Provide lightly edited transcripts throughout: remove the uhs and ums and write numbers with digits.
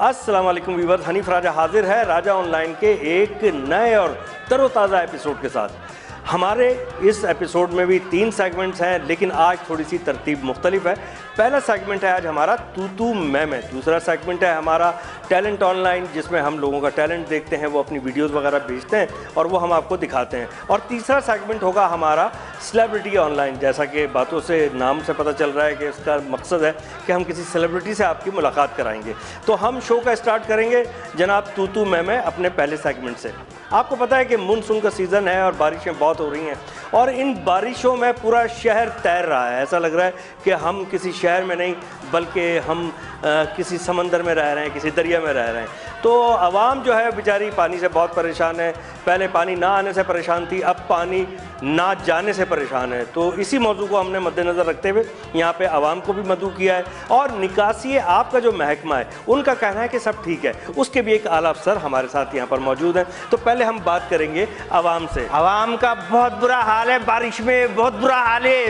अस्सलाम वालेकुम व्यूअर्स, हनीफ राजा हाजिर है राजा ऑनलाइन के एक नए और तरोताज़ा एपिसोड के साथ। हमारे इस एपिसोड में भी 3 सेगमेंट्स हैं, लेकिन आज थोड़ी सी तरतीब मुख्तलिफ है। पहला सेगमेंट है आज हमारा तू तू मैं। दूसरा सेगमेंट है हमारा टैलेंट ऑनलाइन, जिसमें हम लोगों का टैलेंट देखते हैं, वो अपनी वीडियोस वगैरह भेजते हैं और वो हम आपको दिखाते हैं। और तीसरा सेगमेंट होगा हमारा सेलिब्रिटी ऑनलाइन। जैसा कि बातों से, नाम से पता चल रहा है कि इसका मकसद है कि हम किसी सेलिब्रिटी से आपकी मुलाकात कराएंगे। तो हम शो का स्टार्ट करेंगे जनाब तू तू मैं अपने पहले सेगमेंट से। आपको पता है कि मानसून का सीज़न है और बारिशें बहुत हो रही हैं, और इन बारिशों में पूरा शहर तैर रहा है। ऐसा लग रहा है कि हम किसी शहर में नहीं बल्कि हम किसी समंदर में रह रहे हैं, किसी दरिया में रह रहे हैं। तो आवाम जो है बेचारी पानी से बहुत परेशान है। पहले पानी ना आने से परेशान थी, अब पानी ना जाने से परेशान है। तो इसी मौजू को हमने मद्देनज़र रखते हुए यहाँ पे आवाम को भी मदऊ किया है। और निकासी आपका जो महकमा है, उनका कहना है कि सब ठीक है। उसके भी एक आला अफसर हमारे साथ यहाँ पर मौजूद हैं। तो पहले हम बात करेंगे आवाम से। आवाम का बहुत बुरा हाल है, बारिश में बहुत बुरा हाल है।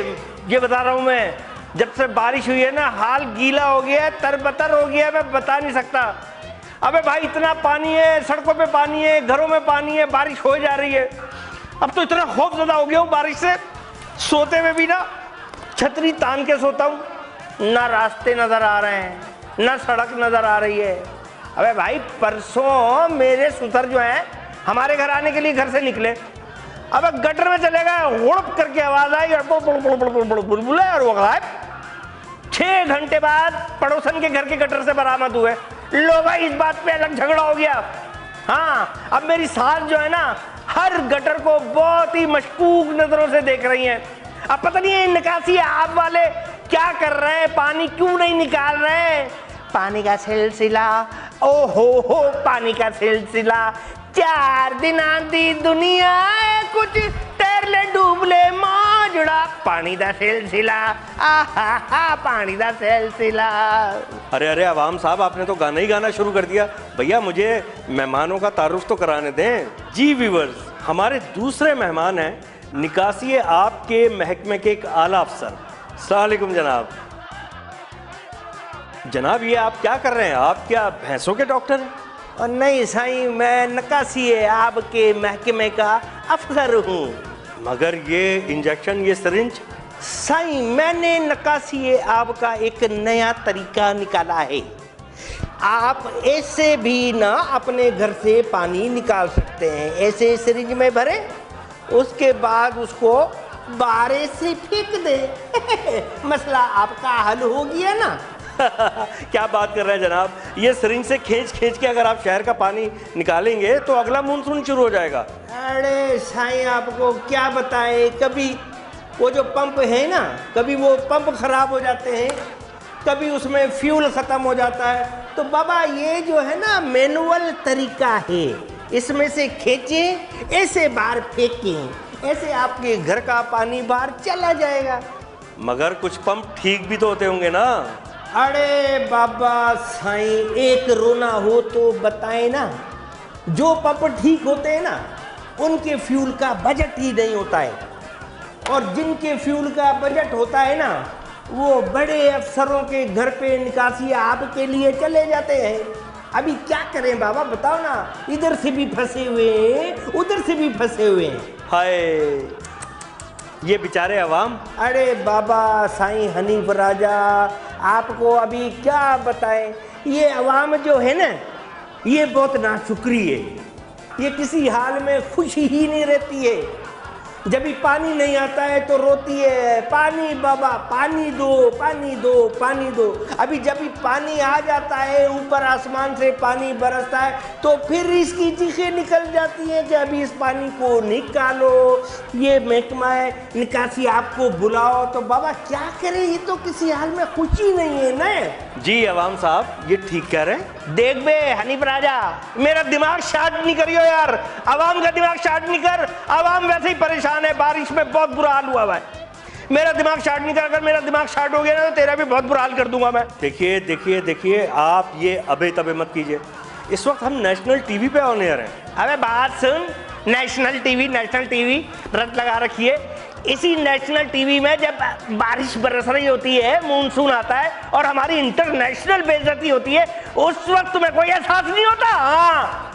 ये बता रहा हूँ मैं, जब से बारिश हुई है ना, हाल गीला हो गया है, तरबतर हो गया है, मैं बता नहीं सकता। अबे भाई, इतना पानी है, सड़कों पे पानी है, घरों में पानी है, बारिश हो जा रही है। अब तो इतना खौफजदा हो गया हूँ बारिश से, सोते में भी ना छतरी तान के सोता हूँ। ना रास्ते नज़र आ रहे हैं, ना सड़क नज़र आ रही है। अबे भाई, परसों मेरे सुतर जो हैं हमारे घर आने के लिए घर से निकले, अब गटर में चले गए, हुड़प करके आवाज़ आई बुलबुल और वो गायब। 6 घंटे बाद पड़ोसन के घर के गटर से बरामद हुए। लो भाई, इस बात पे अलग झगड़ा हो गया। हाँ, अब मेरी सास जो है ना, हर गटर को बहुत ही मशकूक नजरों से देख रही हैं। अब पता नहीं है निकासी आप वाले क्या कर रहे हैं, पानी क्यों नहीं निकाल रहे हैं। पानी का सिलसिला, ओ हो पानी का सिलसिला। 4 दिन आंधी दुनिया है, कुछ तैरले डूबले मौजड़ा। पानी दा सिलसिला, आहा पानी दा सिलसिला। अरे आवाम साहब, आपने तो गाना ही गाना शुरू कर दिया। भैया, मुझे मेहमानों का तारुफ तो कराने दें। जी व्यूअर्स, हमारे दूसरे मेहमान हैं निकासी आपके महकमे के एक आला अफसर। अस्सलाम वालेकुम जनाब। जनाब, ये आप क्या कर रहे हैं? आप क्या भैंसों के डॉक्टर हैं? और नहीं साईं, मैं निकासी आपके महकमे का अफसर हूँ। मगर ये इंजेक्शन, ये सिरिंज? साईं, मैंने निकासी आपका एक नया तरीका निकाला है। आप ऐसे भी ना अपने घर से पानी निकाल सकते हैं। ऐसे सिरिंज में भरे, उसके बाद उसको बारे से फेंक दे। मसला आपका हल हो गया ना। क्या बात कर रहे हैं जनाब, ये सिरिंज से खींच के अगर आप शहर का पानी निकालेंगे तो अगला मानसून शुरू हो जाएगा। अरे साईं, आपको क्या बताएं, कभी वो जो पंप है ना, कभी वो पंप खराब हो जाते हैं, कभी उसमें फ्यूल ख़त्म हो जाता है। तो बाबा, ये जो है ना मैनुअल तरीका है, इसमें से खींचें, ऐसे बाहर फेंकें, ऐसे आपके घर का पानी बाहर चला जाएगा। मगर कुछ पंप ठीक भी तो होते होंगे ना। अरे बाबा साईं, एक रोना हो तो बताएं ना। जो पंप ठीक होते हैं ना, उनके फ्यूल का बजट ही नहीं होता है, और जिनके फ्यूल का बजट होता है ना, वो बड़े अफसरों के घर पे निकासी आपके लिए चले जाते हैं। अभी क्या करें बाबा, बताओ ना। इधर से भी फंसे हुए हैं, उधर से भी फंसे हुए हैं। हाय, ये बेचारे अवाम। अरे बाबा साईं हनीफ राजा, आपको अभी क्या बताएं। ये अवाम जो है ना, ये बहुत नाशुक्री है। ये किसी हाल में खुश ही नहीं रहती है। जब भी पानी नहीं आता है तो रोती है, पानी बाबा, पानी दो, पानी दो, पानी दो। अभी जब भी पानी आ जाता है, ऊपर आसमान से पानी बरसता है, तो फिर इसकी चीखें निकल जाती हैं कि अभी इस पानी को निकालो, ये महकमा है निकासी आपको बुलाओ। तो बाबा क्या करें, ये तो किसी हाल में खुशी नहीं है ना। जी अवाम साहब, ये ठीक कह रहे हैं। देख बे हनीफ राजा, मेरा दिमाग शार्ट नहीं करियो यार, आवाम का दिमाग शार्ट नहीं कर। आवाम वैसे ही परेशान है, बारिश में बहुत बुरा हाल हुआ है। मेरा दिमाग शार्ट नहीं कर। अगर मेरा दिमाग शार्ट हो गया ना, तो तेरा भी बहुत बुरा हाल कर दूंगा मैं। देखिए, आप ये अबे तबे मत कीजिए। इस वक्त हम नेशनल टीवी पे ऑन एयर हैं। अबे बात सुन, नेशनल टीवी रट लगा रखी है। इसी नेशनल टीवी में जब बारिश बरस रही होती है, मानसून आता है और हमारी इंटरनेशनल बेइज्जती होती है, उस वक्त तुम्हें कोई एहसास नहीं होता? हाँ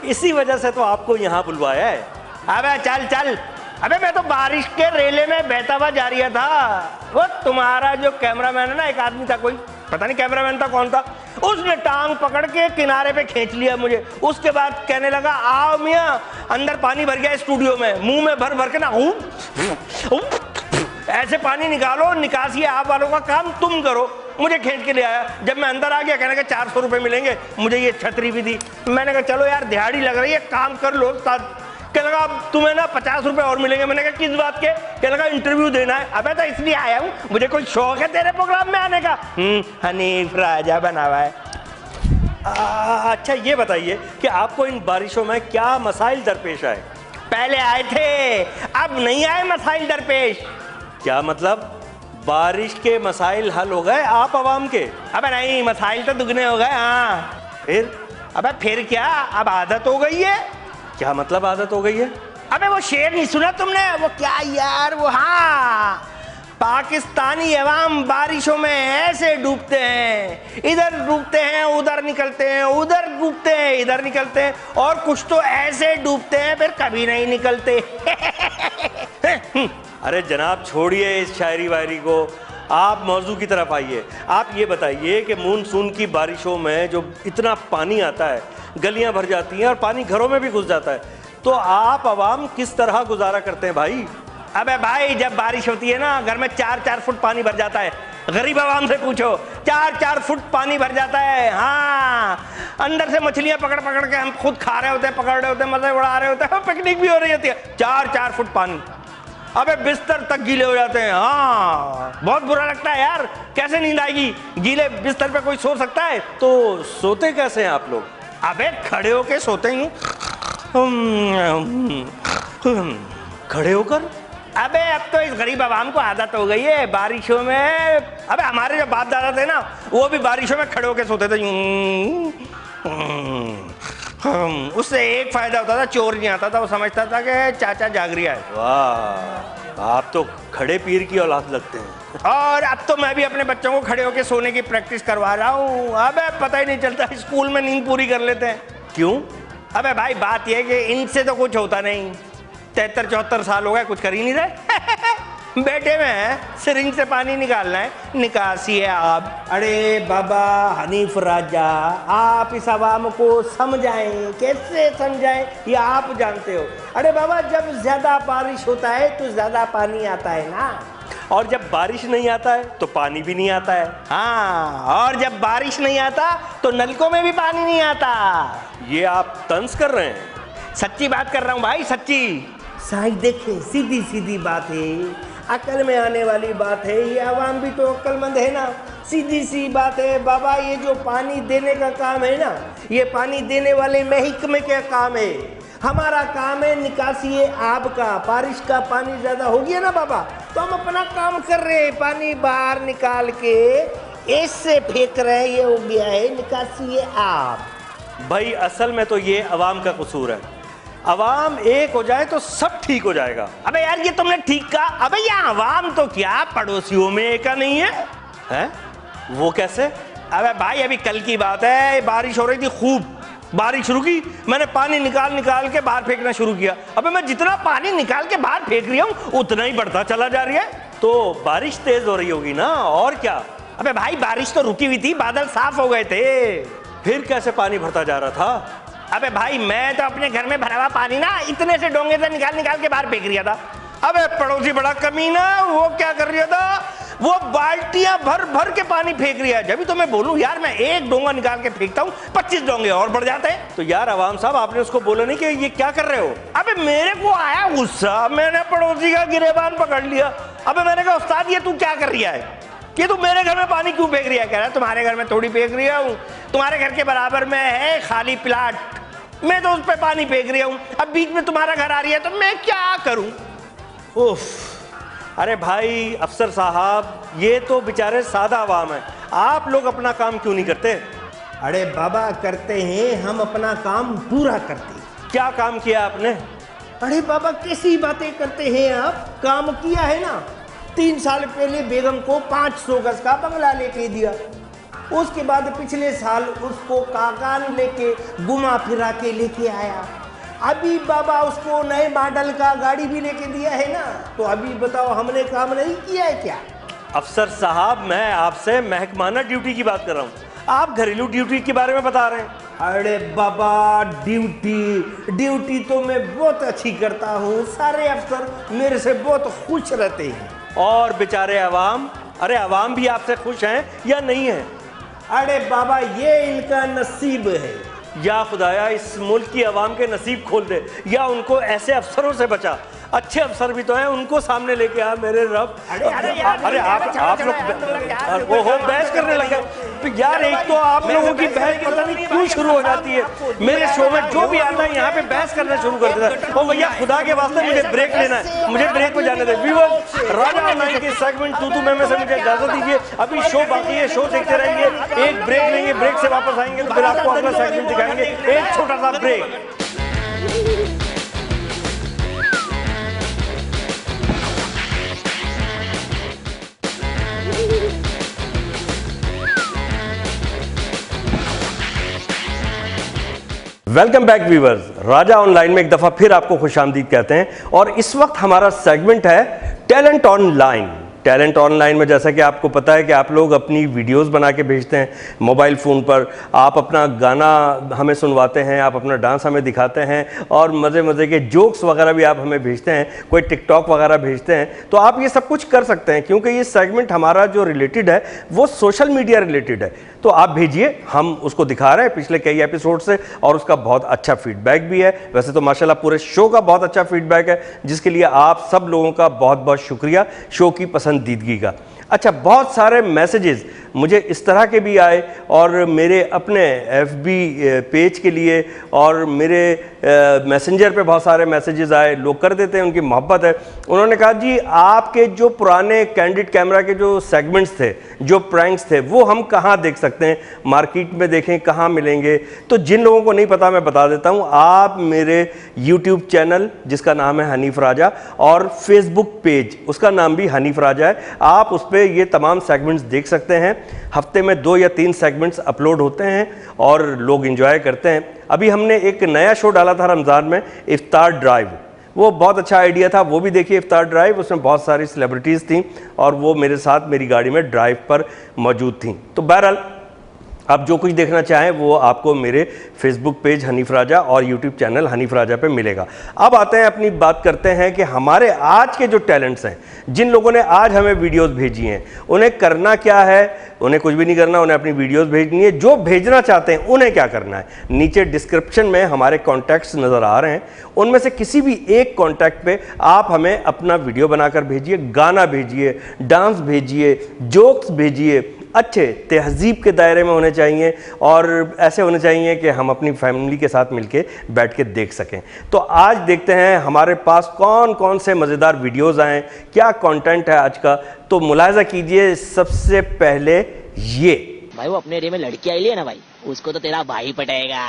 इसी वजह से तो आपको यहाँ बुलवाया है। अबे चल चल, अबे मैं तो बारिश के रेले में बहता हुआ जा रहा था। वो तुम्हारा जो कैमरामैन है ना, एक आदमी था, कोई पता नहीं कैमरामैन था कौन था, उसने टांग पकड़ के किनारे पे खींच लिया मुझे। उसके बाद कहने लगा, आओ मियाँ, अंदर पानी भर गया स्टूडियो में, मुंह में भर भर के ना ऐसे पानी निकालो, निकासी आप वालों का काम तुम करो। मुझे खींच के ले आया। जब मैं अंदर आ गया, कहने का 400 रुपये मिलेंगे, मुझे ये छतरी भी दी। मैंने कहा चलो यार दिहाड़ी लग रही है, काम कर लो। कहने लगा अब तुम्हें ना 50 रुपये और मिलेंगे। मैंने कहा किस बात के? कहने लगा इंटरव्यू देना है। अबे तो इसलिए आया हूँ, मुझे कोई शौक है तेरे प्रोग्राम में आने का? हनीफ राजा बना हुआ है। अच्छा ये बताइए कि आपको इन बारिशों में क्या मसाइल दरपेश आए? पहले आए थे, अब नहीं आए मसाइल दरपेश। क्या मतलब? बारिश के मसाइल हल हो गए आप आवाम के? अबे नहीं, मसाइल तो दुगने हो गए। हाँ फिर? अबे फिर क्या, अब आदत हो गई है। क्या मतलब आदत हो गई है? अबे वो शेर नहीं सुना तुमने? वो क्या यार, वो हाँ, पाकिस्तानी अवाम बारिशों में ऐसे डूबते हैं, इधर डूबते हैं उधर निकलते हैं, उधर डूबते हैं इधर निकलते हैं, और कुछ तो ऐसे डूबते हैं फिर कभी नहीं निकलते। अरे जनाब छोड़िए इस शायरी वायरी को, आप मौजू की तरफ आइए। आप ये बताइए कि मानसून की बारिशों में जो इतना पानी आता है, गलियां भर जाती हैं और पानी घरों में भी घुस जाता है, तो आप आवाम किस तरह गुजारा करते हैं भाई? अबे भाई जब बारिश होती है ना, घर में 4-4 फुट पानी भर जाता है। गरीब आवाम से पूछो, 4-4 फुट पानी भर जाता है। हाँ, अंदर से मछलियां पकड़ पकड़ के हम खुद खा रहे होते हैं, पकड़ रहे होते हैं, मजे उड़ा रहे होते हैं, पिकनिक भी हो रही होती है। 4-4 फुट पानी, अबे बिस्तर तक गीले हो जाते हैं। हाँ बहुत बुरा लगता है यार, कैसे नींद आएगी? गीले बिस्तर पे कोई सो सकता है? तो सोते कैसे हैं आप लोग? अबे खड़े होके सोते ही। खड़े होकर? अबे अब तो इस गरीब आवाम को आदत हो गई है बारिशों में। अबे हमारे जो बाप दादा थे ना, वो भी बारिशों में खड़े होके सोते थे। उससे एक फायदा होता था, चोर नहीं आता था, वो समझता था कि चाचा जाग रहा है। वाह, आप तो खड़े पीर की औलाद लगते हैं। और अब तो मैं भी अपने बच्चों को खड़े होके सोने की प्रैक्टिस करवा रहा हूँ। अबे पता ही नहीं चलता, स्कूल में नींद पूरी कर लेते हैं। क्यों? अबे भाई बात यह है कि इनसे तो कुछ होता नहीं। 73-74 साल हो गए, कुछ कर ही नहीं रहे। बेटे में सिरिंज से पानी निकालना है, निकासी है आप। अरे बाबा हनीफ राजा, आप इस आवाम को समझाएं, कैसे समझाएं ये आप जानते हो। अरे बाबा जब ज्यादा बारिश होता है तो ज्यादा पानी आता है ना, और जब बारिश नहीं आता है तो पानी भी नहीं आता है। हाँ, और जब बारिश नहीं आता तो नलकों में भी पानी नहीं आता। ये आप तंज कर रहे हैं? सच्ची बात कर रहा हूँ भाई, सच्ची। साईं देखे, सीधी सीधी बात है, अकल में आने वाली बात है। ये आवाम भी तो अक्लमंद है ना, सीधी सी बात है। बाबा ये जो पानी देने का काम है ना, ये पानी देने वाले महकमे का काम है। हमारा काम है निकासी है आपका। बारिश का पानी ज्यादा हो गया ना बाबा, तो हम अपना काम कर रहे हैं, पानी बाहर निकाल के ऐसे फेंक रहे हैं, ये हो गया है निकासी है आप। भाई असल में तो ये अवाम का कसूर है। अवाम एक हो जाए तो सब ठीक हो जाएगा। अबे यार ये तुमने ठीक कहा। अबे ये अवाम तो क्या पड़ोसियों में एक नहीं है? हैं? वो कैसे? अबे भाई अभी कल की बात है, बारिश हो रही थी, खूब बारिश रुकी, मैंने पानी निकाल निकाल के बाहर फेंकना शुरू किया। अबे मैं जितना पानी निकाल के बाहर फेंक रही हूँ उतना ही बढ़ता चला जा रही है। तो बारिश तेज हो रही होगी ना, और क्या? अबे भाई बारिश तो रुकी हुई थी, बादल साफ हो गए थे। फिर कैसे पानी भरता जा रहा था? अबे भाई मैं तो अपने घर में भरा हुआ पानी ना इतने से डोंगे से निकाल निकाल के बाहर फेंक रहा था। अबे पड़ोसी बड़ा कमीना, वो क्या कर रहा था, वो बाल्टियां भर भर के पानी फेंक रहा है। जब भी तो मैं बोलूं यार, मैं एक डोंगा निकाल के फेंकता हूँ, 25 डोंगे और बढ़ जाते हैं। तो यार अवाम साहब, आपने उसको बोला नहीं कि ये क्या कर रहे हो? अबे मेरे को आया गुस्सा, मैंने पड़ोसी का गिरेबान पकड़ लिया। अबे मैंने कहा उस्ताद ये तू क्या कर रहा है, कि तू मेरे घर में पानी क्यों फेंक रहा है? कह रहा तुम्हारे घर में थोड़ी फेंक रहा हूँ, तुम्हारे घर के बराबर में है खाली प्लाट, मैं तो उस पर पानी फेंक रहा हूँ। अब बीच में तुम्हारा घर आ रही है तो मैं क्या करूँ? उफ, अरे भाई अफसर साहब, ये तो बेचारे सादा आवाम है, आप लोग अपना काम क्यों नहीं करते? अरे बाबा करते हैं, हम अपना काम पूरा करते हैं। क्या काम किया आपने? अरे बाबा कैसी बातें करते हैं आप, काम किया है ना। 3 साल पहले बेगम को 500 गज का बंगला लेके दिया, उसके बाद पिछले साल उसको काकान लेके घुमा फिरा के लेके आया, अभी बाबा उसको नए मॉडल का गाड़ी भी लेके दिया है ना। तो अभी बताओ हमने काम नहीं किया है क्या? अफसर साहब, मैं आपसे महकमाना ड्यूटी की बात कर रहा हूँ, आप घरेलू ड्यूटी के बारे में बता रहे हैं। अरे बाबा ड्यूटी तो मैं बहुत अच्छी करता हूँ, सारे अफसर मेरे से बहुत खुश रहते हैं। और बेचारे अवाम, अरे अवाम भी आपसे खुश हैं या नहीं है? अरे बाबा ये इनका नसीब है। या खुदाया इस मुल्क की अवाम के नसीब खोल दे, या उनको ऐसे अफसरों से बचा। अच्छे अफसर भी तो हैं, उनको सामने लेके आ मेरे रब। अरे आप लोग वो हो बहस करने लगे तो यार, एक तो आप लोगों की बहस पता नहीं क्यों शुरू हो जाती है। मेरे शो में जो भी आता है यहाँ पे बहस करना शुरू कर देता है। ओ भैया खुदा के वास्ते मुझे ब्रेक लेना है, मुझे ब्रेक पे जाने दे। व्यूअर्स, राजा ऑनलाइन के सेगमेंट तू मैं से मुझे इजाजत दीजिए, अभी शो बाकी है, शो देखते रहेंगे। एक ब्रेक लेंगे, ब्रेक से वापस आएंगे तो फिर आपको अगला सेगमेंट दिखाएंगे। एक छोटा सा ब्रेक। वेलकम बैक व्यूअर्स, राजा ऑनलाइन में एक दफ़ा फिर आपको खुशामदीद कहते हैं। और इस वक्त हमारा सेगमेंट है टैलेंट ऑनलाइन। टैलेंट ऑनलाइन में जैसा कि आपको पता है कि आप लोग अपनी वीडियोस बना के भेजते हैं मोबाइल फ़ोन पर, आप अपना गाना हमें सुनवाते हैं, आप अपना डांस हमें दिखाते हैं, और मज़े मज़े के जोक्स वगैरह भी आप हमें भेजते हैं, कोई टिकटॉक वगैरह भेजते हैं। तो आप ये सब कुछ कर सकते हैं, क्योंकि ये सेगमेंट हमारा जो रिलेटेड है वो सोशल मीडिया रिलेटेड है। तो आप भेजिए, हम उसको दिखा रहे हैं पिछले कई एपिसोड से, और उसका बहुत अच्छा फीडबैक भी है। वैसे तो माशाल्लाह पूरे शो का बहुत अच्छा फीडबैक है, जिसके लिए आप सब लोगों का बहुत बहुत शुक्रिया शो की पसंदीदगी का। अच्छा, बहुत सारे मैसेजेस मुझे इस तरह के भी आए, और मेरे अपने FB पेज के लिए और मेरे मैसेंजर पे बहुत सारे मैसेजेस आए। लोग कर देते हैं, उनकी मोहब्बत है। उन्होंने कहा जी आपके जो पुराने कैंडिड कैमरा के जो सेगमेंट्स थे, जो प्रैंक्स थे, वो हम कहाँ देख सकते हैं, मार्केट में देखें, कहाँ मिलेंगे? तो जिन लोगों को नहीं पता मैं बता देता हूँ, आप मेरे YouTube चैनल जिसका नाम है हनीफ राजा, और फेसबुक पेज उसका नाम भी हनीफ राजा है, आप उस पर ये तमाम सेगमेंट्स देख सकते हैं। हफ्ते में 2 या 3 सेगमेंट्स अपलोड होते हैं और लोग एंजॉय करते हैं। अभी हमने एक नया शो डाला था रमज़ान में, इफ्तार ड्राइव, वो बहुत अच्छा आइडिया था, वो भी देखिए इफ्तार ड्राइव। उसमें बहुत सारी सेलिब्रिटीज़ थी और वो मेरे साथ मेरी गाड़ी में ड्राइव पर मौजूद थी। तो बहरहाल आप जो कुछ देखना चाहें वो आपको मेरे फेसबुक पेज हनीफ राजा और यूट्यूब चैनल हनीफ राजा पे मिलेगा। अब आते हैं, अपनी बात करते हैं कि हमारे आज के जो टैलेंट्स हैं, जिन लोगों ने आज हमें वीडियोस भेजी हैं, उन्हें करना क्या है? उन्हें कुछ भी नहीं करना, उन्हें अपनी वीडियोस भेजनी है। जो भेजना चाहते हैं उन्हें क्या करना है? नीचे डिस्क्रिप्शन में हमारे कॉन्टैक्ट्स नज़र आ रहे हैं, उनमें से किसी भी एक कॉन्टैक्ट पे आप हमें अपना वीडियो बनाकर भेजिए, गाना भेजिए, डांस भेजिए, जोक्स भेजिए, अच्छे तहजीब के दायरे में होने चाहिए और ऐसे होने चाहिए कि हम अपनी फैमिली के साथ मिलके बैठ के देख सकें। तो आज देखते हैं हमारे पास कौन कौन से मज़ेदार वीडियोज़ आए, क्या कंटेंट है आज का। तो मुलाहिजा कीजिए, सबसे पहले ये भाई वो अपने एरिया में लड़की आई है ना भाई, उसको तो तेरा भाई पटेगा।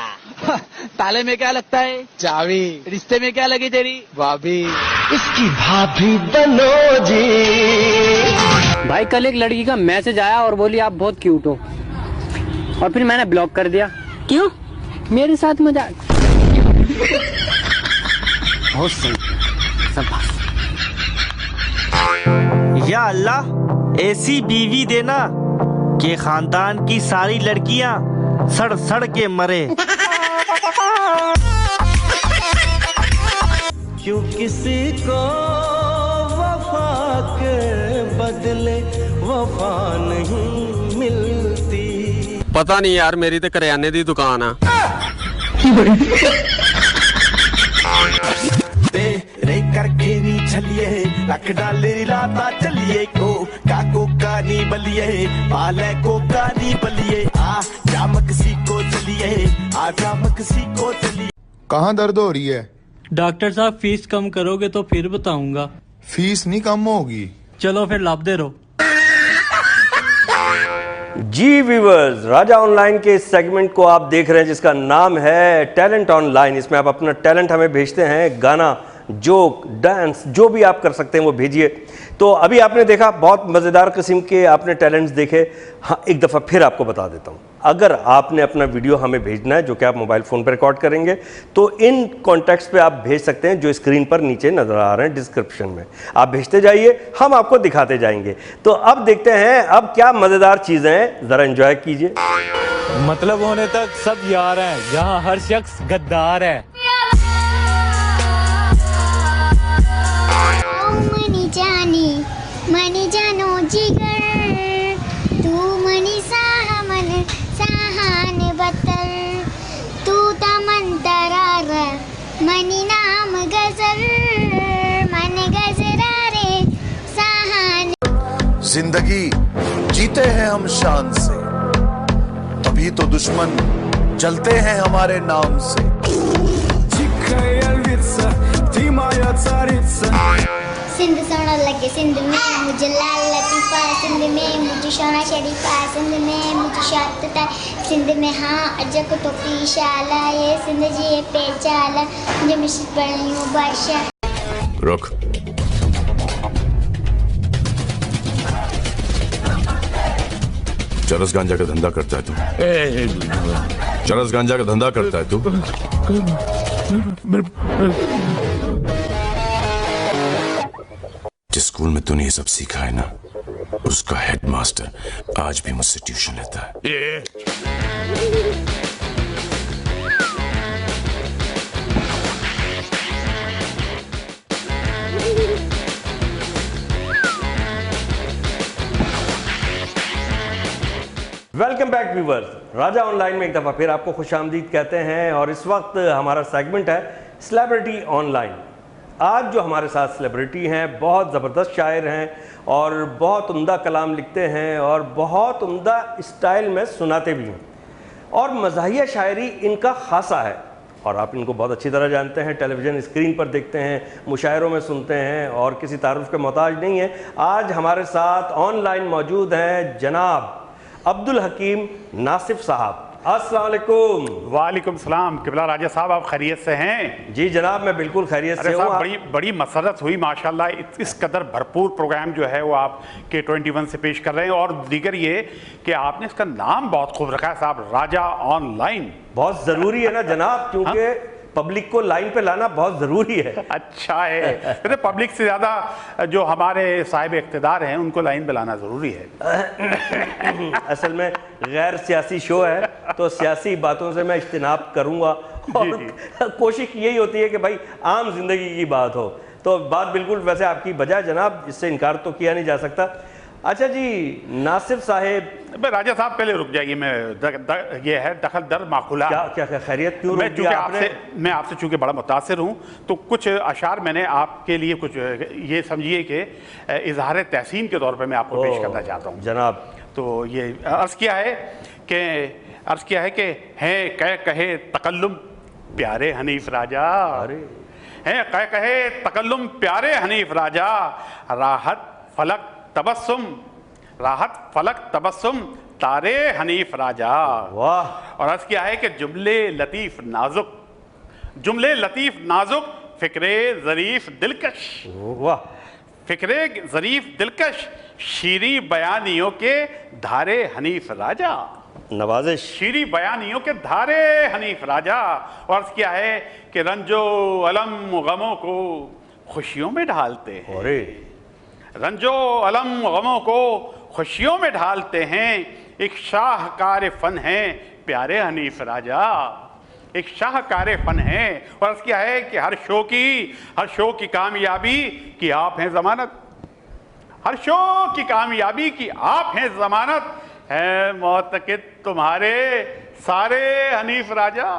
ताले में क्या लगता है? चाबी। रिश्ते में क्या लगी तेरी? भाभी। इसकी भाभी बनो जी। भाई कल एक लड़की का मैसेज आया और बोली आप बहुत क्यूट हो, और फिर मैंने ब्लॉक कर दिया। क्यों? मेरे साथ मजाक। बहुत सही। शाबाश। या अल्लाह, ऐसी बीवी देना कि खानदान की सारी लड़कियां सड़ सड़ के मरे। क्यों किसी को वफा के बदले वफा नहीं मिलती। पता नहीं यार, मेरी तो करियाने दी दुकान है। तेरे करके नी छलिए रख डाले लाता चलिए को काको कानी बलिए पाले को कानी बलिए आ जामक सी को चलिए आ जामक सी को चलिए। कहाँ दर्द हो रही है? डॉक्टर साहब फीस कम करोगे तो फिर बताऊंगा। फीस नहीं कम होगी। चलो फिर लाभ दे रहो। जी व्यूअर्स, राजा ऑनलाइन के इस सेगमेंट को आप देख रहे हैं जिसका नाम है टैलेंट ऑनलाइन। इसमें आप अपना टैलेंट हमें भेजते हैं, गाना, जोक, डांस, जो भी आप कर सकते हैं वो भेजिए। तो अभी आपने देखा बहुत मज़ेदार किस्म के आपने टैलेंट्स देखे। हाँ, एक दफ़ा फिर आपको बता देता हूँ, अगर आपने अपना वीडियो हमें भेजना है जो कि आप मोबाइल फ़ोन पर रिकॉर्ड करेंगे, तो इन कॉन्टैक्ट्स पे आप भेज सकते हैं जो स्क्रीन पर नीचे नज़र आ रहे हैं डिस्क्रिप्शन में। आप भेजते जाइए, हम आपको दिखाते जाएंगे। तो अब देखते हैं अब क्या मज़ेदार चीज़ें हैं, ज़रा एंजॉय कीजिए। मतलब होने तक सब यार हैं, यहाँ हर शख्स गद्दार है। मनी जानो जिगर तू मनी साहा मन साहान बतर तू तमन तरार मनी नाम गजर मन गजरा रे साहान। जिंदगी जीते हैं हम शान से, तभी तो दुश्मन जलते हैं हमारे नाम से। सिंध सोना लगे सिंध में मुझे लाल लतीफ़ा, सिंध में मुझे सोना शरीफा, सिंध में मुझे शातता, सिंध में हाँ अजक तो पीशाला, ये सिंध जी पे चाला, मुझे मिश्र पढ़ी हूँ बादशाह। रुक, चरस गांजा का धंधा करता है तू? चरस गांजा का धंधा करता है तू? जिस स्कूल में तूने ये सब सीखा है ना, उसका हेडमास्टर आज भी मुझसे ट्यूशन लेता है। वेलकम बैक व्यूवर्स, राजा ऑनलाइन में एक दफ़ा फिर आपको खुशामदीद कहते हैं। और इस वक्त हमारा सेगमेंट है सेलिब्रिटी ऑनलाइन। आज जो हमारे साथ सेलिब्रिटी हैं, बहुत ज़बरदस्त शायर हैं और बहुत उम्दा कलाम लिखते हैं और बहुत उम्दा स्टाइल में सुनाते भी हैं और मज़ाहिया शायरी इनका खासा है और आप इनको बहुत अच्छी तरह जानते हैं, टेलीविज़न स्क्रीन पर देखते हैं, मुशायरों में सुनते हैं और किसी तारुफ के मोहताज नहीं है। आज हमारे साथ ऑनलाइन मौजूद हैं जनाब अब्दुल हकीम नासिफ साहब। अस्सलाम वालेकुम। वालेकुम सलाम। किबला राजा साहब, आप खैरियत से हैं? जी जनाब, मैं बिल्कुल खैरियत से हूँ। बड़ी मसरत हुई माशाल्लाह, इस कदर भरपूर प्रोग्राम जो है वो आप K21 से पेश कर रहे हैं। और दीगर ये कि आपने इसका नाम बहुत खूब रखा है साहब, राजा ऑनलाइन। बहुत ज़रूरी है ना जनाब, क्योंकि पब्लिक को लाइन पे लाना बहुत ज़रूरी है। अच्छा है, तो पब्लिक से ज़्यादा जो हमारे साहिब इक़्तिदार हैं उनको लाइन पे लाना ज़रूरी है। असल में गैर सियासी शो है तो सियासी बातों से मैं इज्तिनाब करूँगा और कोशिश यही होती है कि भाई आम जिंदगी की बात हो। तो बात बिल्कुल वैसे आपकी बजाय जनाब, इससे इनकार तो किया नहीं जा सकता। अच्छा जी नासिफ साहेब। राजा साहब पहले रुक जाइए, मैं ये है दखल दर माखूला। क्या खैरियत, क्यों रुक दिया आपने? मैं आपसे चूंकि बड़ा मुतासिर हूँ तो कुछ अशार मैंने आपके लिए कुछ ये समझिए कि इजहार तहसीन के तौर पे मैं आपको पेश करना चाहता हूँ जनाब। तो ये अर्ज़ किया है कि हैं कहे तकल्लुम प्यारे हनीफ राजा, हैं कहे तकल्लुम प्यारे हनीफ राजा, राहत फलक तबस्सुम तारे हनीफ राजा। वाह। और अर्ज़ किया है कि जुमले लतीफ़ नाजुक फ़िक्रे ज़रीफ़ दिलकश। वाह। फ़िक्रे ज़रीफ़ दिलकश शीरी बयानियों के धारे हनीफ राजा। नवाज़िश। शीरी बयानियों के धारे हनीफ राजा। और अर्ज़ किया है कि रंजो अलम गमों को खुशियों में ढालते हैं। रंजो अलम गमों को खुशियों में ढालते हैं, एक शाहकार फन है प्यारे हनीफ राजा, एक शाहकार फन है। और अर्ज़ किया है कि हर शो की कामयाबी की आप हैं ज़मानत, हर शो की कामयाबी की आप हैं ज़मानत, है मोतक़िद तुम्हारे सारे हनीफ राजा।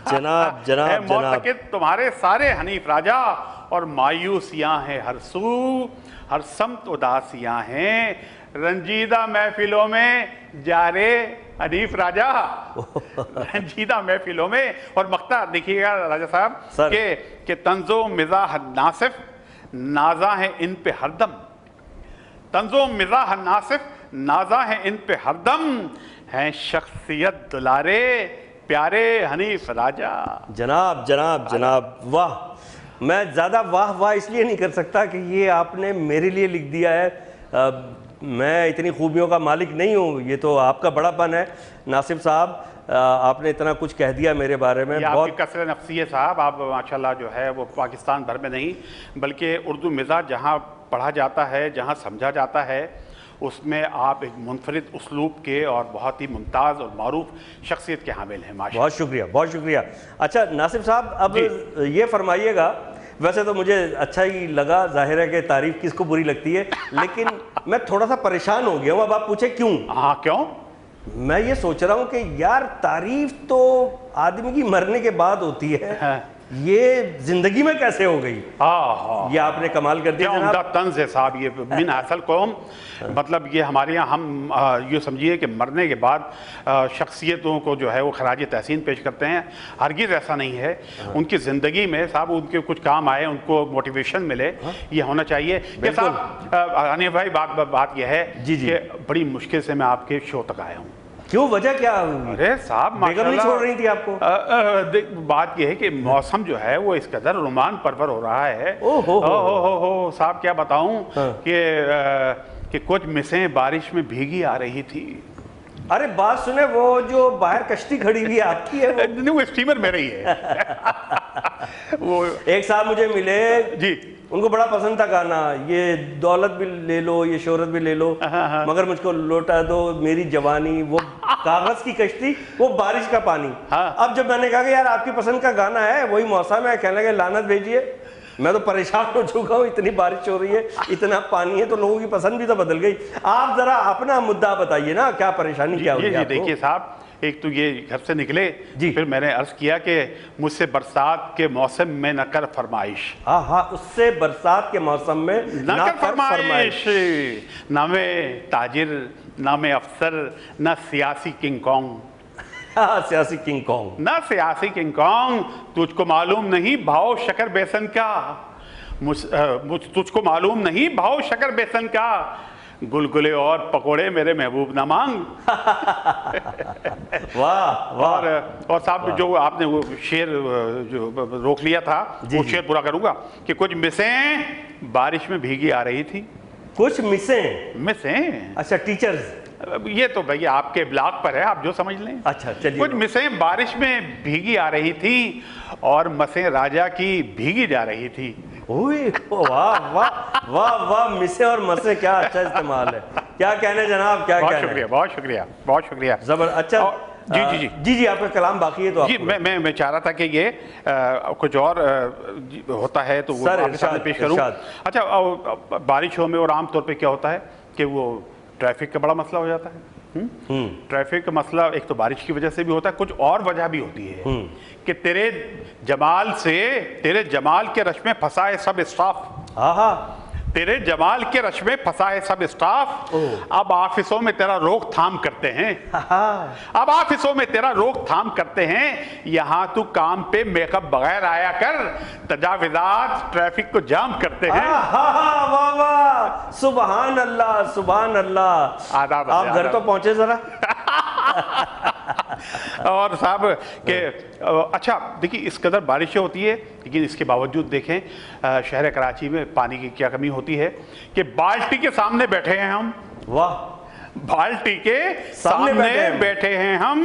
जनाब जनाब है मोतक़िद तुम्हारे सारे हनीफ राजा। और मायूसियाँ हैं हर सू, हर समत उदासियाँ हैं, रंजीदा महफिलों में जारे हनीफ राजा। रंजीदा महफिलों में। और मक्ता देखिएगा राजा साहब के तंजो मिज़ाह नासिफ नाजा है इन पे हरदम, तंजो मिज़ाह नासिफ नाजा है इन पे हरदम, हैं शख्सियत दुलारे प्यारे हनीफ राजा। जनाब जनाब जनाब, वाह। मैं ज़्यादा वाह वाह इसलिए नहीं कर सकता कि ये आपने मेरे लिए लिख दिया है। मैं इतनी खूबियों का मालिक नहीं हूँ, ये तो आपका बड़ापन है नासिब साहब। आपने इतना कुछ कह दिया मेरे बारे में। बहुत कसर नफ्सी है साहब, आप माशाल्लाह जो है वो पाकिस्तान भर में नहीं बल्कि उर्दू मिजाज जहाँ पढ़ा जाता है, जहाँ समझा जाता है, उसमें आप एक मुनफरिद उसलूब के और बहुत ही मुमताज़ और मारूफ शख्सियत के हामिल हैं। माशाल्लाह, बहुत शुक्रिया, बहुत शुक्रिया। अच्छा नासिब साहब, अब ये फरमाइएगा, वैसे तो मुझे अच्छा ही लगा, जाहिर है कि तारीफ किसको बुरी लगती है, लेकिन मैं थोड़ा सा परेशान हो गया हूँ। अब आप पूछे क्यों? हाँ क्यों? मैं ये सोच रहा हूँ कि यार तारीफ तो आदमी की मरने के बाद होती है, ये जिंदगी में कैसे हो गई? ये आपने कमाल कर दिया जनाब। तंज है साहब, ये मिन असल कौम, मतलब ये हमारे यहाँ हम ये समझिए कि मरने के बाद शख्सियतों को जो है वो खराज तहसीन पेश करते हैं। हरगिज़ ऐसा नहीं है। उनकी ज़िंदगी में साहब उनके कुछ काम आए, उनको मोटिवेशन मिले, ये होना चाहिए। कि साहब अनिल भाई बात यह है कि बड़ी मुश्किल से मैं आपके शो तक आया हूँ। क्यों, वजह क्या? अरे साहब बेगम नहीं छोड़ रही थी आपको? बात यह है कि मौसम जो है वो इस कदर रोमान परवर हो रहा है। हो साहब क्या बताऊं कि कुछ मिसें बारिश में भीगी आ रही थी। अरे बात सुने, वो जो बाहर कश्ती खड़ी हुई आपकी है? वो स्टीमर मेरी ही है। वो एक साहब मुझे मिले जी, उनको बड़ा पसंद था गाना, ये दौलत भी ले लो, ये शोहरत भी ले लो, मगर मुझको लौटा दो मेरी जवानी, वो कागज की कश्ती, वो बारिश का पानी। अब जब मैंने कहा कि यार आपकी पसंद का गाना है, वही मौसम है, कहने लगे लानत भेजिए। मैं तो परेशान हो चुका हूँ, इतनी बारिश हो रही है, इतना पानी है, तो लोगों की पसंद भी तो बदल गई। आप जरा अपना मुद्दा बताइए ना, क्या परेशानी क्या हो रही है? देखिए साहब, एक तो ये घर से निकले जी, फिर मैंने अर्ज किया कि मुझसे बरसात के मौसम में न कर फरमाइश। हाँ, उससे बरसात के मौसम में न कर फरमाइश। ना मैं ताजिर, ना मैं अफसर, ना सियासी किंग कॉन्ग। सियासी किंग कॉन्ग ना सियासी किंग कॉन्ग, तुझको मालूम नहीं भाव शकर बेसन का, तुझको मालूम नहीं भाव शकर बेसन का, गुलगुले और पकोड़े मेरे महबूब ना मांग। वाह वाह। और साहब जो आपने वो शेर जो रोक लिया था, वो शेर पूरा करूंगा कि कुछ मिसें बारिश में भीगी आ रही थी। कुछ मिसें? अच्छा, टीचर्स। ये तो भैया आपके ब्लॉग पर है, आप जो समझ लें। अच्छा चलिए। कुछ मिसें बारिश में भीगी आ रही थी और मसें राजा की भीगी जा रही थी। वाह वाह वाह वाह, मिसें और मसें, क्या अच्छा इस्तेमाल है। क्या कहने जनाब, क्या कहने। बहुत शुक्रिया, बहुत शुक्रिया, बहुत शुक्रिया। जबर। अच्छा जी जी जी जी जी, आपका कलाम बाकी है तो जी, मैं चाह रहा था कि ये कुछ और होता है तो वो आपके सामने पेश करूं। अच्छा, बारिशों में और आमतौर पे क्या होता है कि वो ट्रैफिक का बड़ा मसला हो जाता है। ट्रैफिक का मसला एक तो बारिश की वजह से भी होता है, कुछ और वजह भी होती है कि तेरे जमाल के रश में फंसा है सब स्टाफ। तेरे जमाल के रश में फंसा है सब स्टाफ। अब ऑफिसों में तेरा रोकथाम करते हैं। अब ऑफिसों में तेरा रोकथाम करते हैं। यहाँ तू काम पे मेकअप बगैर आया कर, तजाविजात ट्रैफिक को जाम करते हैं। वाह वाह, सुभान अल्लाह, सुभान अल्लाह। आदाब। आप घर तो पहुंचे जरा। और साहब के अच्छा देखिए, इस कदर बारिशें होती है, लेकिन इसके बावजूद देखें शहर कराची में पानी की क्या कमी होती है कि बाल्टी के सामने बैठे हैं हम। वाह, बाल्टी के सामने बैठे हैं हम।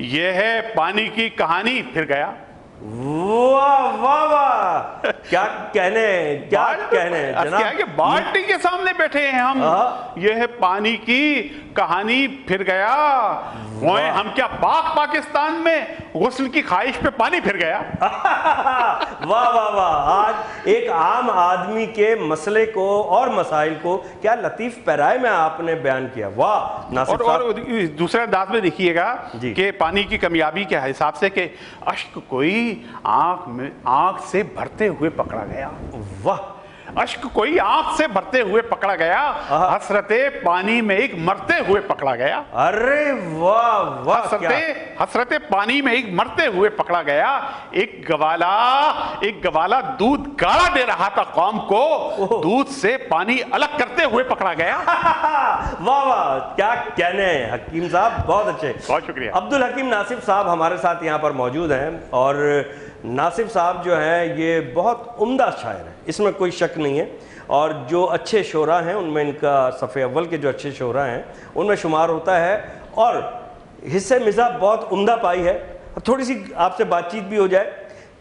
ये है पानी की कहानी, फिर गया। वाह वाह वाह, क्या कहने जनाब। बाल्टी के सामने बैठे हैं हम, ये है पानी की कहानी, फिर गया। हम क्या पाकिस्तान में गुस्ल की ख्वाहिश पे पानी फिर गया। वाह वाह वाह, आज एक आम आदमी के मसले को और मसाइल को क्या लतीफ पैराए में आपने बयान किया। वाह नासिर साहब। और दूसरे अंदाज में देखिएगा कि पानी की कमियाबी के हिसाब से कि अश्क कोई आंख से भरते हुए पकड़ा गया। वाह, अश्क कोई आंख से भरते हुए पकड़ा गया, हसरते पानी में एक मरते हुए पकड़ा गया। अरे वाह वाह, हसरते पानी में एक मरते हुए पकड़ा गया। एक गवाला दूध गाढ़ा दे रहा था कौम को, दूध से पानी अलग करते हुए पकड़ा गया। वाह वाह, क्या कहने हकीम साहब, बहुत अच्छे, बहुत शुक्रिया। अब्दुल हकीम नासिब साहब हमारे साथ यहाँ पर मौजूद हैं। और नासिफ साहब जो हैं ये बहुत उम्दा शायर हैं, इसमें कोई शक नहीं है। और जो अच्छे शोरा हैं उनमें इनका सफ़े अव्वल के जो अच्छे शोरा हैं उनमें शुमार होता है। और हिस्से मिजाज बहुत उम्दा पाई है। थोड़ी सी आपसे बातचीत भी हो जाए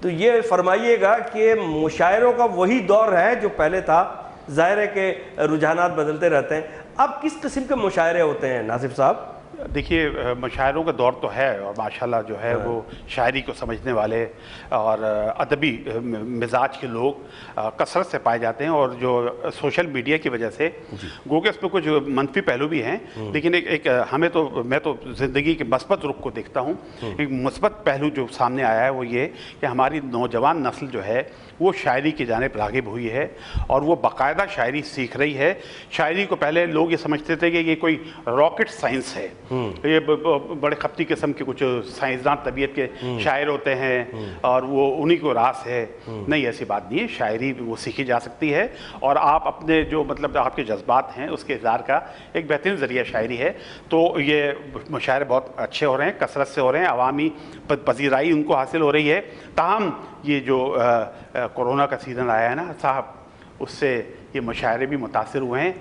तो ये फरमाइएगा कि मुशायरों का वही दौर है जो पहले था। ज़ाहिर है कि रुझानात बदलते रहते हैं। अब किस किस्म के मुशायरे होते हैं नासिफ साहब? देखिए, मुशायरों का दौर तो है और माशाल्लाह जो है वो शायरी को समझने वाले और अदबी मिजाज के लोग कसरत से पाए जाते हैं। और जो सोशल मीडिया की वजह से गो के इसमें कुछ मनफी पहलू भी हैं, लेकिन एक मैं तो ज़िंदगी के मस्बत रुख को देखता हूँ। एक मुस्बत पहलू जो सामने आया है वो ये कि हमारी नौजवान नस्ल जो है वो शायरी की जानिब राग़िब हुई है और वो बाकायदा शायरी सीख रही है। शायरी को पहले लोग ये समझते थे कि ये कोई रॉकेट साइंस है, ये बड़े खपती किस्म के कुछ साइंसदान तबीयत के शायर होते हैं और वो उन्हीं को रास है। नहीं, ऐसी बात नहीं है। शायरी वो सीखी जा सकती है और आप अपने जो मतलब आपके जज्बात हैं उसके इज़हार का एक बेहतरीन ज़रिया शायरी है। तो ये मुशायरे बहुत अच्छे हो रहे हैं, कसरत से हो रहे हैं, अवामी पजीराई उनको हासिल हो रही है। ताहम ये जो कोरोना का सीज़न आया है ना साहब, उससे ये मुशायरे भी मुतासिर हुए हैं।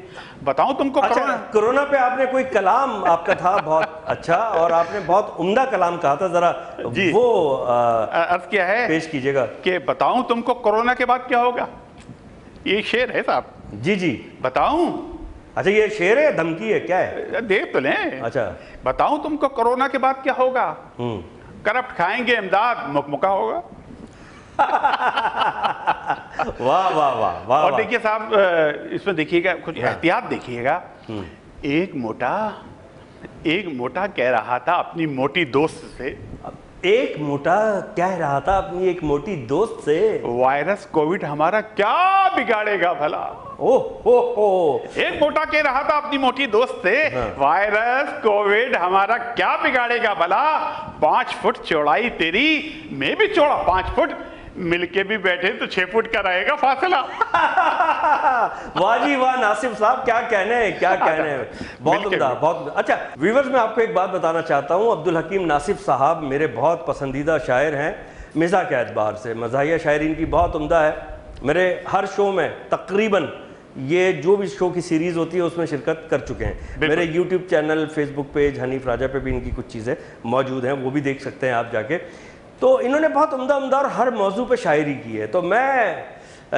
बताऊं तुमको? अच्छा, कोरोना पे आपने कोई कलाम आपका था बहुत अच्छा और आपने बहुत उम्दा कलाम कहा था, जरा जी वो अर्ज किया है, पेश कीजिएगा कि बताऊं तुमको कोरोना के बाद क्या होगा। ये शेर है साहब। जी जी, बताऊं? अच्छा, ये शेर है, धमकी है, क्या है? देख तो लें। अच्छा, बताऊं तुमको कोरोना के बाद क्या होगा। करप्ट खाएंगे, इमदाद मुकमुका होगा। वाह वाह वाह वाह। और देखिए साहब, इसमें देखिएगा, कुछ एहतियात देखिएगा। एक मोटा कह रहा था अपनी मोटी दोस्त से, एक मोटा कह रहा था अपनी एक मोटी दोस्त से, वायरस कोविड हमारा क्या बिगाड़ेगा भला। ओ एक मोटा कह रहा था अपनी मोटी दोस्त से, वायरस कोविड हमारा क्या बिगाड़ेगा भला। 5 फुट चौड़ाई तेरी, मैं भी चौड़ा 5 फुट, मिलके भी बैठे तो 6 फुट का रहेगा फासला। वाह जी वाह नासिफ साहब, क्या कहने हैं, क्या कहने हैं। बहुत उम्दा, बहुत। अच्छा व्यूअर्स, मैं आपको एक बात बताना चाहता हूँ। अब्दुल हकीम नासिफ साहब मेरे बहुत पसंदीदा शायर हैं मिज़ा के एतबार से। मज़ाहिया शायरी इनकी बहुत उम्दा है। मेरे हर शो में तकरीबन ये जो भी शो की सीरीज़ होती है उसमें शिरकत कर चुके हैं। मेरे YouTube channel, Facebook page Hanif Raja पे भी इनकी कुछ चीज़ें मौजूद हैं, वो भी देख सकते हैं आप जाके। तो इन्होंने बहुत उम्दा और हर मौजू पे शायरी की है। तो मैं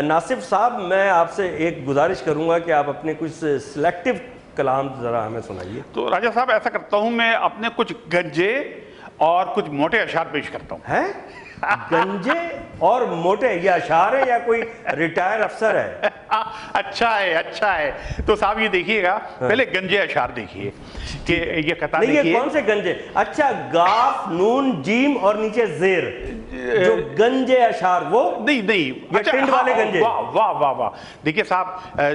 नासिफ साहब, मैं आपसे एक गुजारिश करूंगा कि आप अपने कुछ सिलेक्टिव कलाम ज़रा हमें सुनाइए। तो राजा साहब, ऐसा करता हूं, मैं अपने कुछ गंजे और कुछ मोटे अशार पेश करता हूं। हैं? गंजे और मोटे, ये अशार है या कोई रिटायर अफसर है? अच्छा है, अच्छा है। तो साहब ये देखिएगा, पहले गंजे अशार देखिए कि ये कतार नहीं, देखिए। ये कौन से गंजे? अच्छा, गाफ, नून, जीम और नीचे जेर, जो गंजे अशार, वो नहीं ये टिंड वाले गंजे। वाह वाह वाह वाह। देखिए साहब,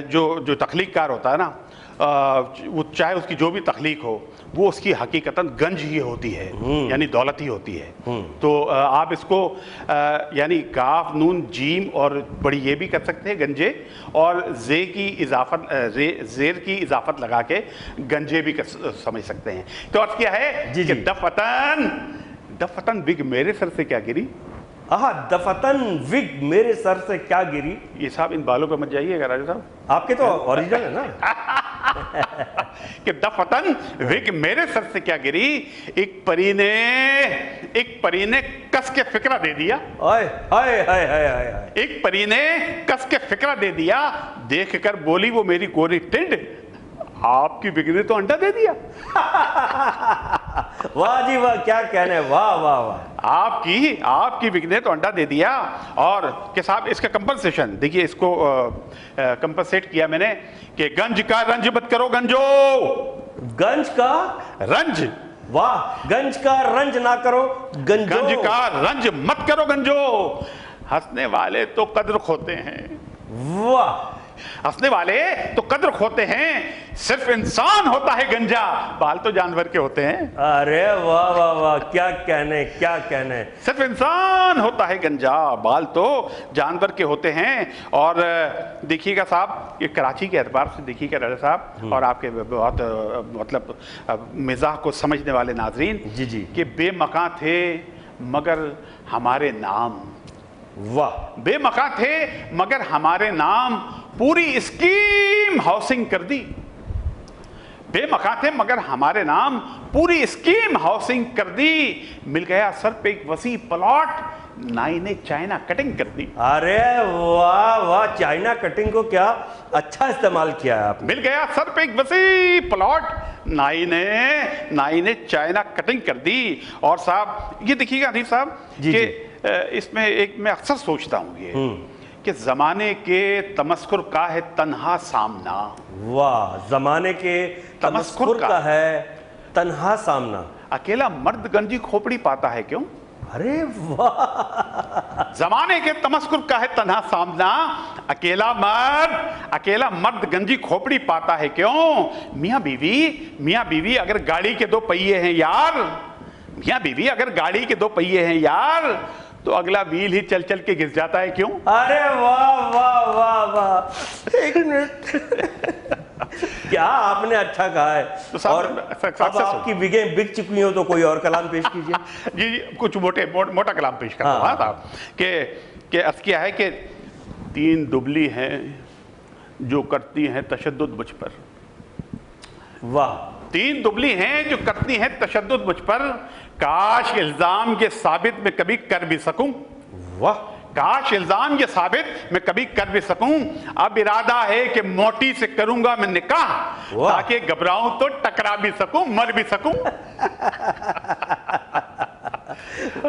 जो तख्लीककार होता है ना, वो चाहे उसकी जो भी तख्लीक हो, वो उसकी हकीकतन गंज ही होती है, यानी दौलत ही होती है। तो आप इसको यानी गाफ, नून, जीम और बड़ी ये भी कर सकते हैं गंजे, और जे की इजाफत, जेर की इजाफत लगा के गंजे भी समझ सकते हैं। तो अर्थ क्या है कि दफतन विग मेरे सर से क्या गिरी। दफतन विग मेरे सर से क्या गिरी। ये साहब इन बालों पे मत जाइएगा राजा साहब, आपके तो ओरिजिनल है ना। कि दफतन विग मेरे सर से क्या गिरी, एक परी ने कस के फिक्रा दे दिया। हाय हाय हाय हाय हाय। एक परी ने कस के फिक्रा दे दिया, देख कर बोली वो मेरी गोरी टिंड, आपकी बिग ने तो अंडा दे दिया। वाह जी वाह, क्या कहने, वाह वाह वाह। आपकी बिग ने तो अंडा दे दिया। और के साहब इसका कंपनसेशन देखिए, इसको कंपनसेट किया मैंने कि गंज का रंज मत करो गंजो। गंज का रंज, वाह, गंज का रंज ना करो गंजो। गंज का रंज मत करो गंजो, हंसने वाले तो कद्र खोते हैं। वाह, हंसने वाले तो कद्र खोते हैं, सिर्फ इंसान होता है गंजा, बाल तो जानवर के होते हैं। अरे वाह वाह वाह, क्या कहने, क्या कहने। सिर्फ इंसान होता है गंजा, बाल तो जानवर के होते हैं। और देखिएगा साहब, ये कराची के एतबार से देखिएगा राजा साहब, और आपके बहुत मतलब मिजाह को समझने वाले नाजरीन, जी जी, कि बेमकां थे मगर हमारे नाम, वाह, बेमका थे मगर हमारे नाम पूरी स्कीम हाउसिंग कर दी। बेमका थे मगर हमारे नाम पूरी स्कीम हाउसिंग कर दी। मिल गया सर पे एक वसी प्लॉट, नाई ने चाइना कटिंग कर दी। अरे वाह वाह, चाइना कटिंग को क्या अच्छा इस्तेमाल किया है आपने। मिल गया सर पे एक वसी प्लॉट, नाई ने चाइना कटिंग कर दी। और साहब ये देखिएगा हनीफ साहब कि इसमें एक मैं अक्सर सोचता हूँ ये कि जमाने के तमस्कुर का है तन्हा सामना। वाह, जमाने के तमस्कुर का है तन्हा सामना। अकेला मर्द गंजी खोपड़ी पाता है क्यों? अरे वाह, जमाने के तमस्कुर का है तन्हा सामना, अकेला मर्द गंजी खोपड़ी पाता है क्यों? मियाँ बीवी अगर गाड़ी के दो पहिए हैं यार, मियाँ बीवी अगर गाड़ी के दो पहिए हैं यार, तो अगला व्हील ही चल चल के घिस जाता है क्यों? अरे वाह वाह वाह वाह, एक मिनट क्या आपने अच्छा कहा है। तो और अब आपकी बिगें बिक चुकी हो तो कोई और कलाम पेश कीजिए। जी कुछ मोटा कलाम पेश करता हूँ साहब कि अर्ज किया है कि 3 दुबली हैं जो करती हैं तशद्दुद मुझ पर। वाह, 3 दुबली हैं जो करती हैं तशद्दुद मुझ पर, काश इल्जाम ये साबित मैं कभी कर भी सकूं। वाह, काश इल्जाम ये साबित मैं कभी कर भी सकूं। अब इरादा है कि मोटी से करूंगा मैं निकाह, ताकि घबराऊं तो टकरा भी सकूं, मर भी सकूं।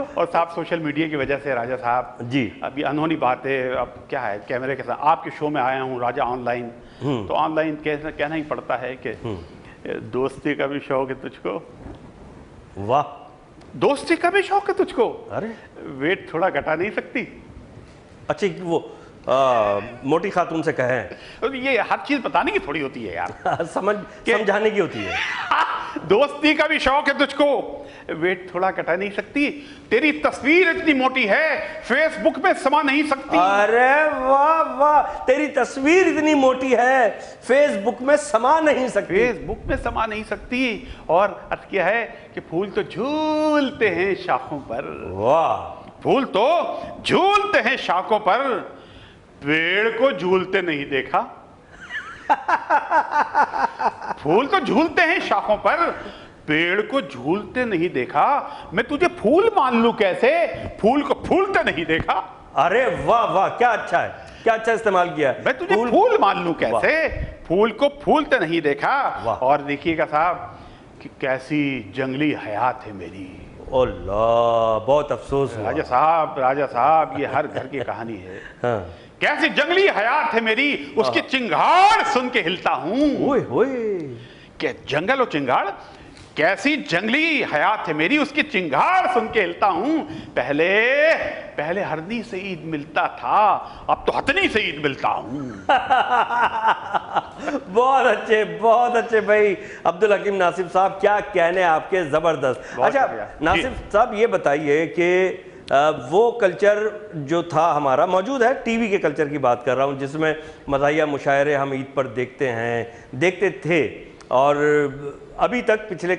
और साहब सोशल मीडिया की वजह से राजा साहब जी, अभी अनहोनी बात है, अब क्या है, कैमरे के साथ आपके शो में आया हूं राजा ऑनलाइन, तो ऑनलाइन कहना ही पड़ता है कि दोस्ती का भी शौक है तुझको। वाह, दोस्ती का भी शौक है तुझको। अरे वेट थोड़ा घटा नहीं सकती? अच्छा, वो मोटी खातून से कहें, ये हर चीज बताने की थोड़ी होती है यार, समझाने की होती है। दोस्ती का भी शौक है तुझको, वेट थोड़ा घटा नहीं सकती? तेरी तस्वीर इतनी मोटी है फेसबुक में समा नहीं सकती। अरे वाह वाह, तेरी तस्वीर इतनी मोटी है फेसबुक में समा नहीं सकती। फेसबुक में समा नहीं सकती। और अर्थ क्या है कि फूल तो झूलते हैं शाखों पर। वाह, फूल तो झूलते हैं शाखों पर, पेड़ को झूलते नहीं देखा। फूल तो झूलते हैं शाखों पर, पेड़ को झूलते नहीं देखा। मैं तुझे फूल मान लूं कैसे, फूल को फूलते नहीं देखा। अरे वाह वाह, क्या अच्छा है, क्या अच्छा इस्तेमाल किया। मैं तुझे फूल मान लूं कैसे, फूल को फूलते नहीं देखा। और देखिएगा साहब कि कैसी जंगली हयात है मेरी। अल्लाह, बहुत अफसोस हुआ। राजा साहब ये हर घर की कहानी है। हाँ। कैसी जंगली हयात है मेरी, उसकी चिंगाड़ सुन के हिलता हूं। क्या जंगल और चिंगाड़, कैसी जंगली हयात है मेरी, उसकी चिंगाड़ सुन के हिलता हूं। पहले हरदी से ईद मिलता था, अब तो हथनी से ईद मिलता हूं। बहुत अच्छे भाई अब्दुल हकीम नासिफ साहब, क्या कहने आपके, जबरदस्त। अच्छा नासिफ साहब, ये बताइए कि वो कल्चर जो था हमारा मौजूद है, टीवी के कल्चर की बात कर रहा हूँ, जिसमें मज़ाहिया मुशायरे हम ईद पर देखते थे, और अभी तक पिछले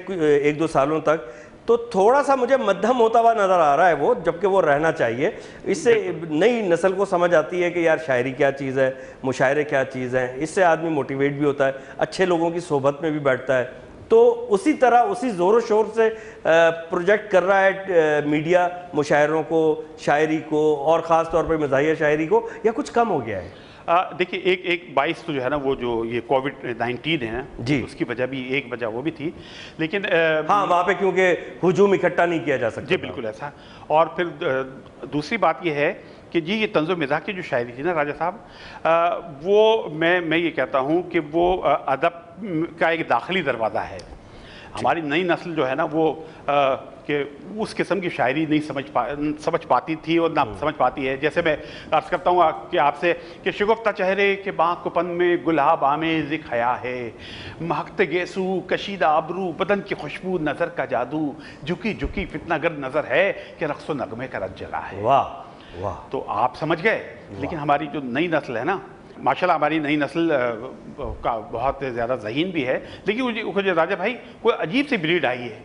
1-2 सालों तक तो थोड़ा सा मुझे मध्यम होता हुआ नज़र आ रहा है वो, जबकि वो रहना चाहिए। इससे नई नस्ल को समझ आती है कि यार शायरी क्या चीज़ है, मुशायरे क्या चीज़ हैं, इससे आदमी मोटिवेट भी होता है, अच्छे लोगों की सोहबत में भी बैठता है। तो उसी तरह उसी ज़ोरों शोर से प्रोजेक्ट कर रहा है मीडिया मुशायरों को, शायरी को, और ख़ास तौर पर मज़ाहिया शायरी को, या कुछ कम हो गया है? देखिए एक 22 तो जो है ना, वो जो ये कोविड-19 है जी, उसकी वजह भी, एक वजह वो भी थी, लेकिन हाँ वहाँ पे क्योंकि हुजूम इकट्ठा नहीं किया जा सकता। जी बिल्कुल ऐसा। और फिर दूसरी बात ये है कि जी ये तंज़ो मिज़ाह की जो शायरी थी ना राजा साहब, वो मैं ये कहता हूँ कि वो अदब का एक दाखिली दरवाज़ा है। हमारी नई नस्ल जो है ना, वो कि उस किस्म की शायरी नहीं समझ पाती थी और ना समझ पाती है। जैसे मैं अर्ज़ करता हूँ कि आपसे कि शिगुफ्ता चेहरे के बाँकुपन में गुलाब आमेज़ हया है, महकते गेसू कशीदा आबरू बदन की खुशबू नज़र का जादू, झुकी झुकी फितनागर नज़र है कि रक़्स नगमे का रज जगा है। वाह वाह, तो आप समझ गए। लेकिन हमारी जो नई नस्ल है ना, माशाल्लाह हमारी नई नस्ल का बहुत ज़्यादा ज़हीन भी है, लेकिन राजा भाई कोई अजीब सी ब्रीड आई है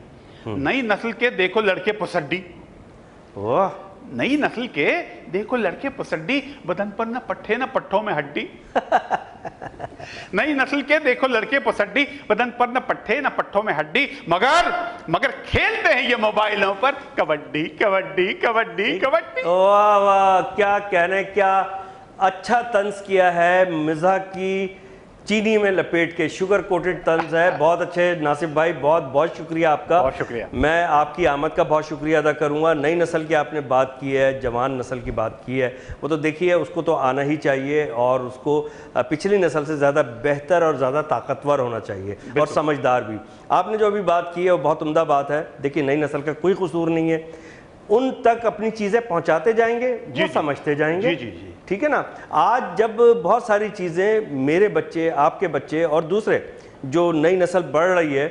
नई नस्ल के। देखो लड़के पुसड्डी, नई नस्ल के देखो लड़के पसड्डी, बदन पर न पट्टे न पट्टों में हड्डी। नई नस्ल के देखो लड़के पसड्डी, बदन पर न पट्टे न पट्टों में हड्डी, मगर खेलते हैं ये मोबाइलों पर कबड्डी कबड्डी कबड्डी कबड्डी। वाह वाह, क्या कहने, क्या अच्छा तंज किया है, मिज़ा की चीनी में लपेट के शुगर कोटेड तंज है। बहुत अच्छे नासिफ भाई, बहुत बहुत शुक्रिया आपका। बहुत शुक्रिया। मैं आपकी आमद का बहुत शुक्रिया अदा करूंगा। नई नस्ल की आपने बात की है, जवान नस्ल की बात की है, वो तो देखिए उसको तो आना ही चाहिए और उसको पिछली नस्ल से ज़्यादा बेहतर और ज़्यादा ताकतवर होना चाहिए और समझदार भी। आपने जो अभी बात की है वो बहुत उम्दा बात है। देखिए नई नस्ल का कोई कसूर नहीं है, उन तक अपनी चीज़ें पहुंचाते जाएंगे, वो समझते जाएंगे। ठीक है ना। आज जब बहुत सारी चीज़ें मेरे बच्चे, आपके बच्चे और दूसरे जो नई नस्ल बढ़ रही है,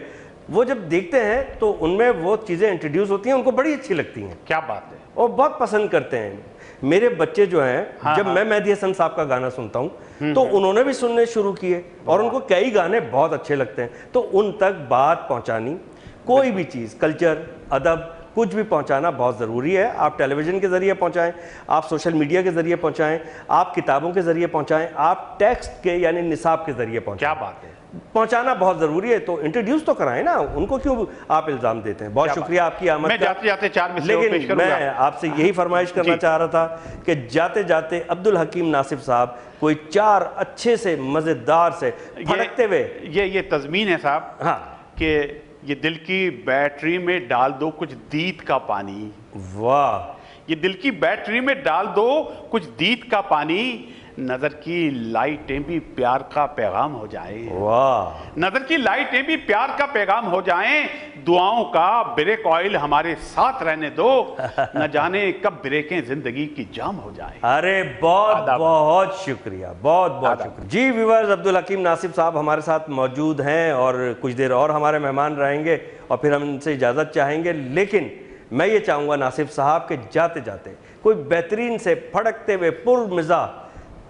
वो जब देखते हैं तो उनमें वो चीज़ें इंट्रोड्यूस होती हैं, उनको बड़ी अच्छी लगती हैं। क्या बात है। और बहुत पसंद करते हैं। मेरे बच्चे जो हैं, जब मैं मेहदी हसन साहब का गाना सुनता हूँ तो उन्होंने भी सुनने शुरू किए और उनको कई गाने बहुत अच्छे लगते हैं। तो उन तक बात पहुँचानी, कोई भी चीज़, कल्चर, अदब, कुछ भी पहुंचाना बहुत ज़रूरी है। आप टेलीविज़न के ज़रिए पहुंचाएं, आप सोशल मीडिया के ज़रिए पहुंचाएं, आप किताबों के ज़रिए पहुंचाएं, आप टेक्स्ट के यानी निसाब के ज़रिए पहुंचाएं। क्या बात है, पहुंचाना बहुत ज़रूरी है। तो इंट्रोड्यूस तो कराएं ना, उनको क्यों आप इल्ज़ाम देते हैं। बहुत शुक्रिया आपकी आमद मैं जाते जाते 4 मिसरे पेश लेकिन करूंगा। मैं आपसे यही फरमाइश करना चाह रहा था कि जाते जाते अब्दुल हकीम नासिफ साहब कोई 4 अच्छे से मज़ेदार से फटकते हुए ये तज़मीन है साहब। हाँ, कि ये दिल की बैटरी में डाल दो कुछ दीद का पानी। वाह। ये दिल की बैटरी में डाल दो कुछ दीद का पानी, नजर की लाइटें भी प्यार का पैगाम हो जाए। वाह। नजर की लाइटें भी प्यार का पैगाम हो जाएं, दुआओं का ब्रेक ऑयल हमारे साथ रहने दो, न जाने कब ब्रेकें जिंदगी की जाम हो जाए। अरे बहुत बहुत शुक्रिया, बहुत बहुत शुक्रिया जी। व्यूअर्स, अब्दुल हकीम नासिफ साहब हमारे साथ मौजूद हैं और कुछ देर और हमारे मेहमान रहेंगे और फिर हम इनसे इजाज़त चाहेंगे। लेकिन मैं ये चाहूँगा नासिफ साहब के जाते जाते कोई बेहतरीन से फड़कते हुए पुरमिज़ा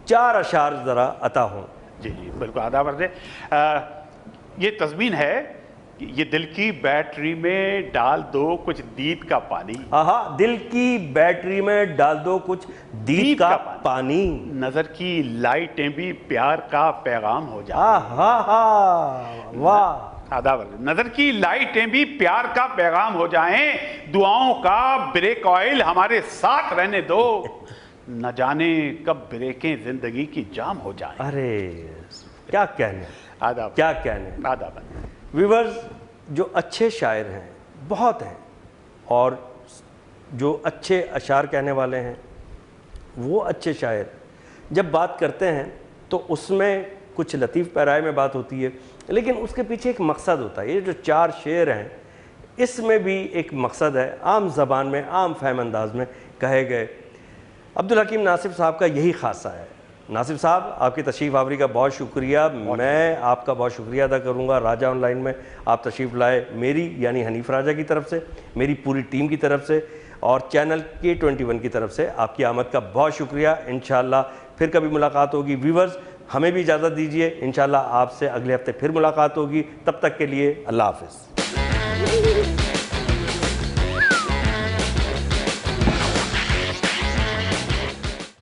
4 अशार ज़रा अता हों। जी जी बिल्कुल, आदा वर्ज़े। ये तज़मीन है कि ये दिल की बैटरी में डाल दो कुछ दीद का पानी। हाँ, दिल की बैटरी में डाल दो कुछ दीद का पानी, नजर की लाइटें भी प्यार का पैगाम हो जाए। वाह। नजर की लाइटें भी प्यार का पैगाम हो जाएं, दुआओं का ब्रेक ऑयल हमारे साथ रहने दो, न जाने कब ब्रेकें जिंदगी की जाम हो जाएं। अरे क्या कहने, आदाब, क्या कहने। आदाब। व्यूअर्स, जो अच्छे शायर हैं बहुत हैं और जो अच्छे अशार कहने वाले हैं, वो अच्छे शायर जब बात करते हैं तो उसमें कुछ लतीफ़ पैराए में बात होती है, लेकिन उसके पीछे एक मकसद होता है। ये जो 4 शेर हैं, इसमें भी एक मकसद है, आम ज़बान में, आम फहम अंदाज में कहे गए। अब्दुल हकीम नासिफ साहब का यही खासा है। नासिफ साहब, आपकी तशरीफ़ आवरी का बहुत शुक्रिया। मैं आपका बहुत शुक्रिया अदा करूँगा। राजा ऑनलाइन में आप तशरीफ़ लाए, मेरी यानी हनीफ राजा की तरफ से, मेरी पूरी टीम की तरफ से और चैनल K21 की तरफ से आपकी आमद का बहुत शुक्रिया। इंशाअल्लाह फिर कभी मुलाकात होगी। व्यूअर्स, हमें भी इजाज़त दीजिए। इंशाअल्लाह आपसे अगले हफ्ते फिर मुलाकात होगी। तब तक के लिए अल्लाह हाफ़िज़।